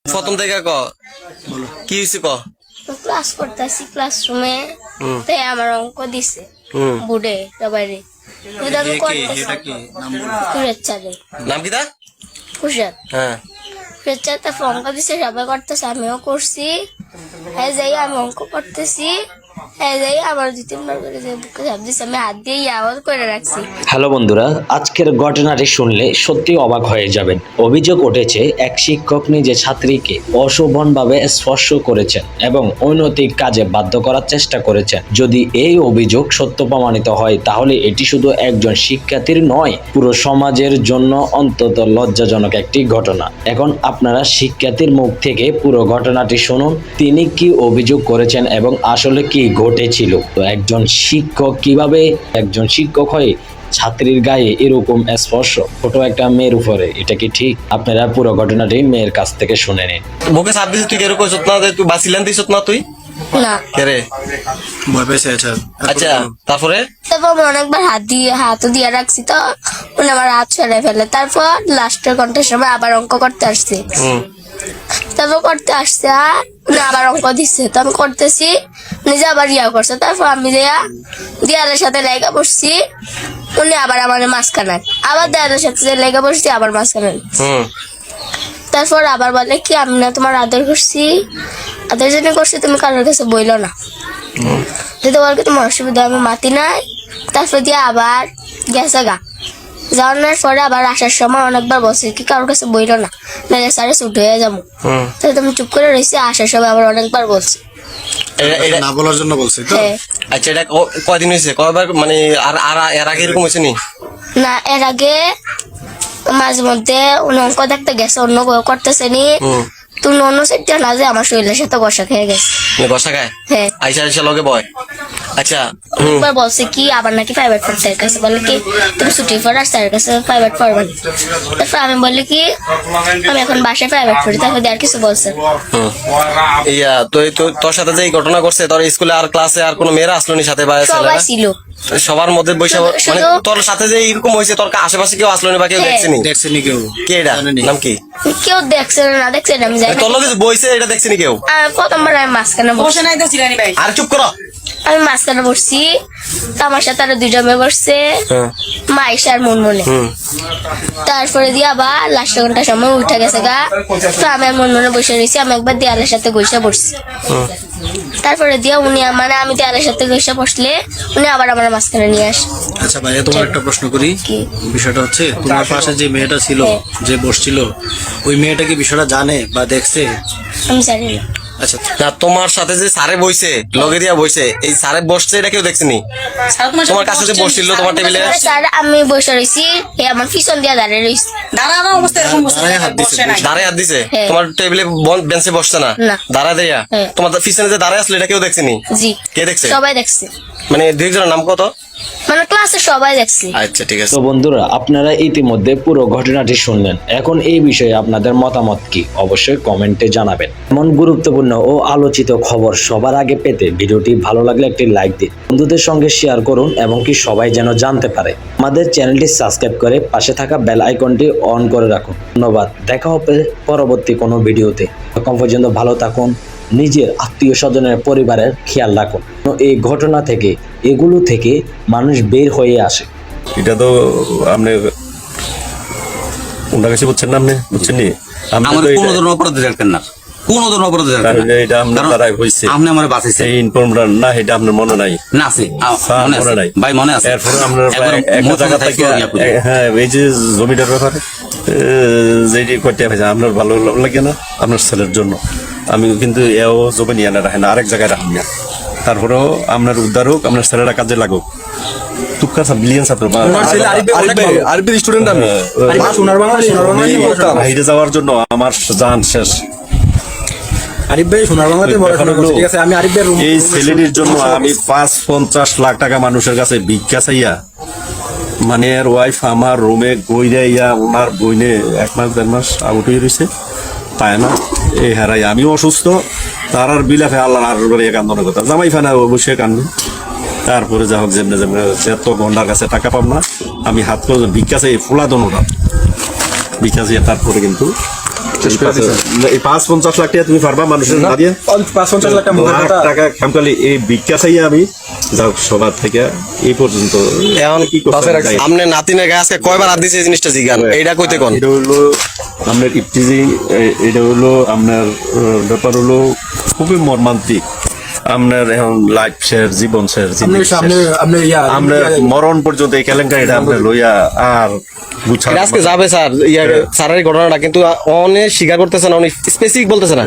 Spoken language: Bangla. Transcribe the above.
প্রথম থেকে ক কি হয়েছে ক ক্লাস করতেছি ক্লাসরুমে তাই আমার অঙ্ক দিছে বুড়ে সবাইরে নাম কি তা কুশাদ হ্যাঁ কুশাদ অঙ্ক দিছে সবাই করতেছে আমিও করছি যাই আমি অঙ্ক করতেছি যাই আমার 2-3 বার করে আমি হাত দিয়ে আওয়াজ করে রাখছি। হ্যালো বন্ধুরা, আজকের ঘটনাটি শুনলে সত্যি অবাক হয়ে যাবেন। অভিযোগ উঠেছে এক শিক্ষক নিজে ছাত্রীকে অশোভনভাবে স্পর্শ করেছেন এবং অনৈতিক কাজে বাধ্য করার চেষ্টা করেছেন। যদি এই অভিযোগ সত্য প্রমাণিত হয় তাহলে এটি শুধু একজন শিক্ষার্থীর নয়, পুরো সমাজের জন্য অন্তত লজ্জাজনক একটি ঘটনা। এখন আপনারা শিক্ষার্থীর মুখ থেকে পুরো ঘটনাটি শুনুন, তিনি কি অভিযোগ করেছেন এবং আসলে কি ঘটেছিল। তো একজন শিক্ষক কিভাবে একজন শিক্ষক হয়ে ছাত্রীর গায়ে এরকম স্পর্শ ছোট একটা মেয়ের উপরে, এটা কি ঠিক? আপনারা পুরো ঘটনাটি মেয়ের কাছ থেকে শুনে নিন। বুকে চাপ দিছিস তুই কেরো কইছত না তুই বাসিলান দিছত না তুই না কেরে ভয় পেয়েছে। আচ্ছা তারপরে তারপর আমি অনেকবার হাত দিয়ে রাখছি তো উনি আমার হাত সরাই ফেলে। তারপর লাস্টের ঘন্টার সময় আবার অঙ্ক করতে আসছে, তারপর করতে আসছে আর উনি আবার অঙ্ক দিচ্ছে তো আমি করতেছি, নিজে আবার ইয়া করছে। তারপর আমি দেয়ালের সাথে লেগে বসছি, উনি আবার আমার মাঝখানে, আবার দেয়ালের সাথে লেগে বসছি আবার মাঝখানে। তারপর আবার বলে কি আমি না তোমার আদর করছি, আদর জন্য করছি, তুমি কারোর কাছে বইলো না, যদি বল কি তোমার অসুবিধা আমি মাতি নাই। তারপর দিয়ে আবার গেছে গা, যাওয়ার পরে আবার আসার সময় অনেকবার বলছি কি কারোর কাছে বইলো না, নাহলে স্যারে ছুট হয়ে যাবো। তাহলে তুমি চুপ করে রয়েছি, আসার সময় আবার অনেকবার বলছি না বলার জন্য বলছি তো। আচ্ছা এটা কয়দিন হয়েছে, কয়বার মানে আর এর আগে এরকম হয়েছে নি? না এর আগে মাঝে মধ্যে উনি অঙ্ক দেখতে গেছে, অন্য করতেছে নি, তুমি অন্য সাইডটা না যে আমার শরীরের সাথে বসা খেয়ে গেছে। বসা খায় হ্যাঁ আইসা আইসা লগে বয়। আচ্ছা একবার বলছে কি আবার নাকি প্রাইভেট পড় স্যারের কাছে, বলে কি তুমি ছুটি পড় আর স্যারের কাছে প্রাইভেট পড়বে না। তারপর আমি বলি কি আমি এখন বাসায় প্রাইভেট পড়ি। তারপর আর কিছু বলছে ইয়া তো তোর সাথে যে এই ঘটনা করছে, তোর স্কুলে আর ক্লাসে আর কোনো মেয়েরা আসলো নি সাথে বা সবাই ছিল, সবার মধ্যে বৈশা মানে তোর সাথে যে এরকম হয়েছে তোর আশেপাশে কেউ আসলো না বা কেউ দেখছেনি? দেখছেনি কেউ? কে এটা নাম কি? কেউ দেখছে না দেখছে আমি জানি তোর লোকে বইছে এটা দেখছেনি কেউ? প্রথমবার আমি মাঝখানে বসে নাই তো চিরানি ভাই, আর চুপ করো। আমি মাঝখানে বসছি তো আমার সাথে আরো 2টা মেয়ে বসছে, মাইশা আর মনমনে। তারপরে দিয়ে আবার লাস্ট ঘন্টার সময় উঠে গেছে গা, তো আমি আর মনমনে বসে রয়েছি, আমি একবার দেয়ালের সাথে বসে পড়ছি। তারপরে দিয়ে উনি মানে আমি দেয়ালের সাথে বসে বসলে উনি আবার আমার মাঝখানে নিয়ে আসে। আচ্ছা ভাইয়া তোমার একটা প্রশ্ন করি, বিষয়টা হচ্ছে তোমার পাশে যে মেয়েটা ছিল যে বসছিল, ওই মেয়েটা কি বিষয়টা জানে বা দেখছে? আমি জানি না। আচ্ছা না তোমার সাথে যে স্যারে বইছে লগে দিয়া বইছে, এই স্যারে বসছে এটা কেউ দেখছেনি? তোমার কাছে যে বসছিল তোমার টেবিলে স্যার আমি বসে রয়েছি, আমার পিছন দিয়ে দাঁড়িয়ে রয়েছি, দাঁড়ায় হাত দিছে। দাঁড়ায় হাত দিছে? তোমার টেবিলে বেঞ্চে বসছে না, দাঁড়ায় দেয়া? তোমার পিছনে যে দাঁড়ায় আসলে এটা কেউ দেখছেনি? জি কে দেখছে? সবাই দেখছে, মানে 2 জনের নাম কত? মানে ক্লাসে সবাই দেখছে। আচ্ছা ঠিক আছে। তো বন্ধুরা, আপনারা ইতিমধ্যে পুরো ঘটনাটি শুনলেন। এখন এই বিষয়ে আপনাদের মতামত কি অবশ্যই কমেন্টে জানাবেন। এমন গুরুত্বপূর্ণ ও আলোচিত খবর সবার আগে পেতে ভিডিওটি ভালো লাগলে একটি লাইক দিন, বন্ধুদের সঙ্গে শেয়ার করুন এবং কি সবাই যেন জানতে পারে। আমাদের চ্যানেলটি সাবস্ক্রাইব করে পাশে থাকা বেল আইকনটি অন করে রাখুন। ধন্যবাদ, দেখা হবে পরবর্তী কোনো ভিডিওতে। তখন পর্যন্ত ভালো থাকুন, নিজের আত্মীয় স্বজনের পরিবারের খেয়াল রাখুন। এই ঘটনা থেকে এগুলো থেকে মানুষ বের হয়ে আসে। এটা তো আপনি কোনটা কাছে বুঝছেন না, আপনি বুঝছেন নি? আমার কোনো ধরনের অপরাধ দেখেন না, কোনো ধরনের অপরাধ দেখেন না। এটা আপনার দ্বারাই হয়েছে, আপনি আমার বাঁচাইছে এই ইনফরমেশন না, এটা আপনার মনে নাই? না আছে মনে মনে আছে নাই ভাই, মনে আছে। এরপরে আপনার একটা জায়গা থেকে হ্যাঁ এই যে জমিটার ব্যাপারে যেটি করতে পারছে আপনার ভালো লাগে না, আপনার ছেলের জন্য আমি কিন্তু এও জমি নিয়ে রাখেন না, আরেক জায়গায় রাখেন না। তারপরেও আপনার উদ্ধার হোক, আপনার ছেলেরা কাজে লাগুক। বাইরে যাওয়ার জন্য আমার জান শেষ। এই ছেলেটির জন্য আমি 5-50 লাখ টাকা মানুষের কাছে ভিক্ষা চাইয়া, মানে এর ওয়াইফ আমার রুমে গইয়া ওনার বইনে 1 মাস 1.5 মাস আউট হয়ে রয়েছে, পায় না। এই হারাই আমিও অসুস্থ, তার আর বিলাফে আল্লাহ আর কান্দনের কথা, জামাই ফানা অবশ্যই কান্দে। তারপরে যা হোক যেমনি যেমনি যত গন্ডার কাছে টাকা পাব না, আমি হাত ভিক্ষা চাই ফোলা দনোটা ভিক্ষা চাই, তারপরে কিন্তু এই 5-50 লাখ টাকা তুমি পারবা মানুষের না দিয়ে 5-50 লাখ লাখ টাকা খামখালি এই ভিক্ষা চাইয়া আমি যাও সবার থেকে এই পর্যন্ত এখন কি করতে আপনি নাতিনের গায়ে আজকে কয়বার হাত দিছে এই জিনিসটা জিগান এইটা কইতে কোন এটা হলো আপনার ইপটিজিং, এটা হলো আপনার ব্যাপার হলো খুবই মর্মান্তিক। আপনার এখন লাইফ শেয়ার, জীবন শেয়ার, আমরা মরণ পর্যন্ত এই কেলেঙ্কারিটা আমরা লইয়া আর এটা আজকে যাবে স্যার স্যারের ঘটনাটা কিন্তু অনেক স্বীকার করতেছে না, অনেক স্পেসিফিক বলতেছে না।